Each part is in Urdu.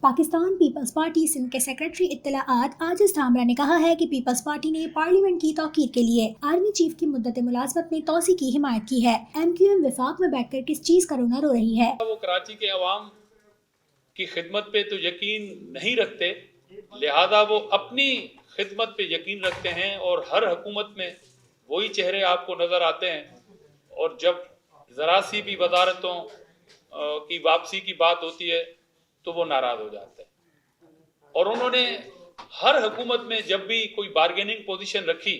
پاکستان پیپلز پارٹی سندھ کے سیکرٹری اطلاعات عاجز ڈھامرا نے کہا ہے کہ پیپلز پارٹی نے پارلیمنٹ کی توقیر کے لیے آرمی چیف کی مدت ملازمت میں توسیع کی حمایت کی ہے۔ ایم کیو ایم وفاق میں بیٹھ کر کس چیز کا رونا رو رہی ہے؟ وہ کراچی کے عوام کی خدمت پہ تو یقین نہیں رکھتے، لہذا وہ اپنی خدمت پہ یقین رکھتے ہیں اور ہر حکومت میں وہی چہرے آپ کو نظر آتے ہیں، اور جب ذرا سی بھی وزارتوں کی واپسی کی بات ہوتی ہے تو وہ ناراض ہو جاتے ہیں۔ اور انہوں نے ہر حکومت میں جب بھی کوئی بارگیننگ پوزیشن رکھی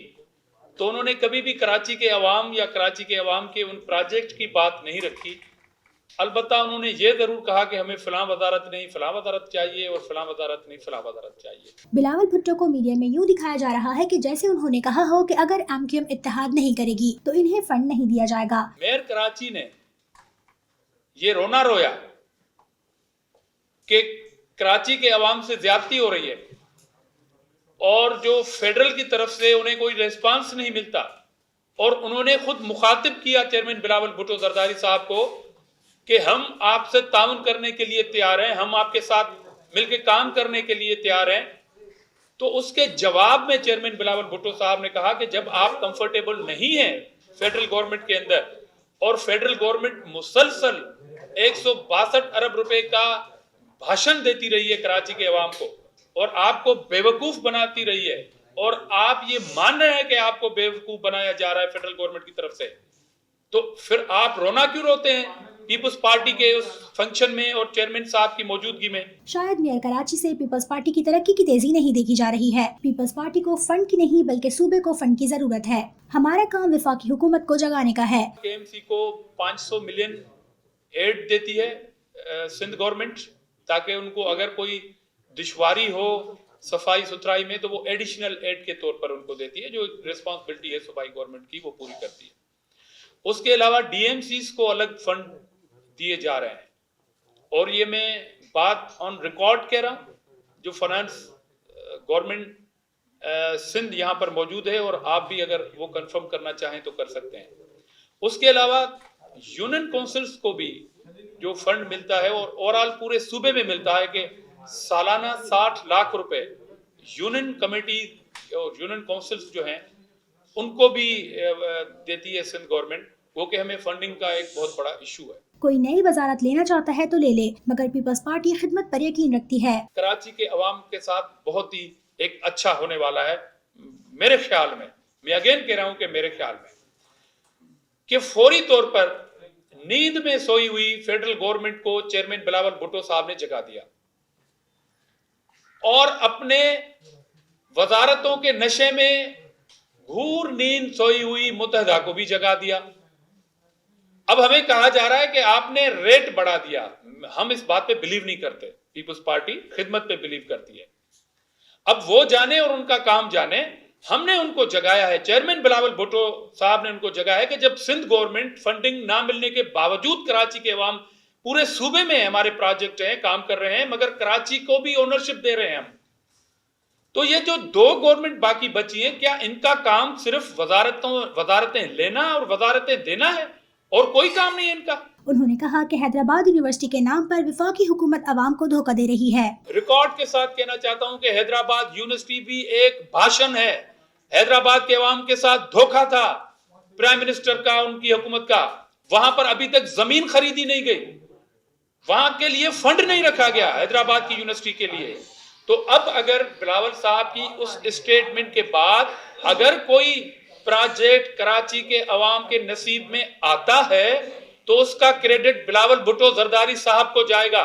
تو انہوں نے کبھی بھی کراچی کے عوام یا کراچی کے عوام کے ان پروجیکٹ کی بات نہیں رکھی۔ البتہ انہوں نے یہ ضرور کہا کہ ہمیں فلاں وزارت نہیں فلاں وزارت چاہیے اور فلاں وزارت نہیں فلاں وزارت چاہیے۔ بلاول بھٹو کو میڈیا میں یوں دکھایا جا رہا ہے کہ جیسے انہوں نے کہا ہو کہ اگر ایم کیو ایم اتحاد نہیں کرے گی تو انہیں فنڈ نہیں دیا جائے گا۔ میئر کراچی نے یہ رونا رویا کہ کراچی کے عوام سے زیادتی ہو رہی ہے اور جو فیڈرل کی طرف سے انہیں کوئی ریسپانس نہیں ملتا، اور انہوں نے خود مخاطب کیا چیئرمین بلاول بھٹو زرداری صاحب کو کہ ہم آپ سے تعاون کرنے کے لیے تیار ہیں، ہم آپ کے ساتھ مل کے کام کرنے کے لیے تیار ہیں۔ تو اس کے جواب میں چیئرمین بلاول بھٹو صاحب نے کہا کہ جب آپ کمفرٹیبل نہیں ہیں فیڈرل گورنمنٹ کے اندر اور فیڈرل گورنمنٹ مسلسل 162 ارب روپے کا بھاشن دیتی رہی ہے کراچی کے عوام کو اور آپ کو بیوقوف بناتی رہی ہے، اور آپ یہ مان رہے ہیں کہ آپ کو بیوقوف بنایا جا رہا ہے فیڈرل گورنمنٹ کی طرف سے، تو پھر آپ رونا کیوں روتے ہیں پیپلز پارٹی کے اس فنکشن میں اور چیئرمین صاحب کی موجودگی میں؟ شاید میئر کراچی سے پیپلز پارٹی کی ترقی کی تیزی نہیں دیکھی جا رہی ہے۔ پیپلز پارٹی کو فنڈ کی نہیں بلکہ صوبے کو فنڈ کی ضرورت ہے۔ ہمارا کام وفاقی حکومت کو جگانے کا ہے۔ کے ایم سی کو 500 ملین ایڈ دیتی ہے سندھ گورنمنٹ، تاکہ ان کو اگر کوئی دشواری ہو صفائی ستھرائی میں تو وہ ایڈیشنل ایڈ کے طور پر ان کو دیتی ہے، جو ریسپانسبلٹی ہے صوبائی گورنمنٹ کی وہ پوری کرتی ہے۔ اس کے علاوہ ڈی ایم سیز کو الگ فنڈ دیے جا رہے ہیں، اور یہ میں بات آن ریکارڈ کہہ رہا ہوں، جو فائنانس گورنمنٹ سندھ یہاں پر موجود ہے، اور آپ بھی اگر وہ کنفرم کرنا چاہیں تو کر سکتے ہیں۔ اس کے علاوہ یونین کونسلز کو بھی جو فنڈ ملتا ہے اور اوورال پورے صوبے میں ملتا ہے کہ سالانہ 60 لاکھ روپے یونین کمیٹی اور یونین کونسلز جو ہیں ان کو بھی دیتی ہے سندھ گورنمنٹ، وہ کہ ہمیں فنڈنگ کا ایک بہت بڑا ایشو ہے۔ کوئی نئی وزارت لینا چاہتا ہے تو لے لے، مگر پیپلز پارٹی خدمت پر یقین رکھتی ہے۔ کراچی کے عوام کے ساتھ بہت ہی ایک اچھا ہونے والا ہے میرے خیال میں اگین کہہ رہا ہوں کہ میرے خیال میں کہ فوری طور پر نیند میں سوئی ہوئی فیڈرل گورنمنٹ کو چیئرمین بلاول بھٹو صاحب نے جگا دیا، اور اپنے وزارتوں کے نشے میں گھور نیند سوئی ہوئی متحدہ کو بھی جگا دیا۔ اب ہمیں کہا جا رہا ہے کہ آپ نے ریٹ بڑھا دیا۔ ہم اس بات پہ بلیو نہیں کرتے، پیپلز پارٹی خدمت پہ بلیو کرتی ہے۔ اب وہ جانے اور ان کا کام جانے، ہم نے ان کو جگایا ہے، چیئرمین بلاول بھٹو صاحب نے ان کو جگایا ہے کہ جب سندھ گورنمنٹ فنڈنگ نہ ملنے کے باوجود کراچی کے عوام پورے صوبے میں ہمارے پروجیکٹ ہیں کام کر رہے ہیں، مگر کراچی کو بھی اونرشپ دے رہے ہیں ہم، تو یہ جو 2 گورنمنٹ باقی بچی ہیں، کیا ان کا کام صرف وزارتیں لینا اور وزارتیں دینا ہے اور کوئی کام نہیں ہے ان کا؟ انہوں نے کہا کہ حیدرآباد یونیورسٹی کے نام پر وفاقی حکومت عوام کو دھوکہ دے رہی ہے۔ ریکارڈ کے ساتھ کہنا چاہتا ہوں کہ حیدرآباد یونیورسٹی بھی ایک بھاشن ہے۔ حیدرآباد کے عوام کے ساتھ دھوکہ تھا پرائم منسٹر کا، ان کی حکومت کا۔ وہاں پر ابھی تک زمین خریدی نہیں گئی، وہاں کے لیے فنڈ نہیں رکھا گیا حیدرآباد کی یونیورسٹی کے لیے۔ تو اب اگر بلاول صاحب کی اس اسٹیٹمنٹ کے بعد اگر کوئی پروجیکٹ کراچی کے عوام کے نصیب میں آتا ہے تو اس کا کریڈٹ بلاول بھٹو زرداری صاحب کو جائے گا۔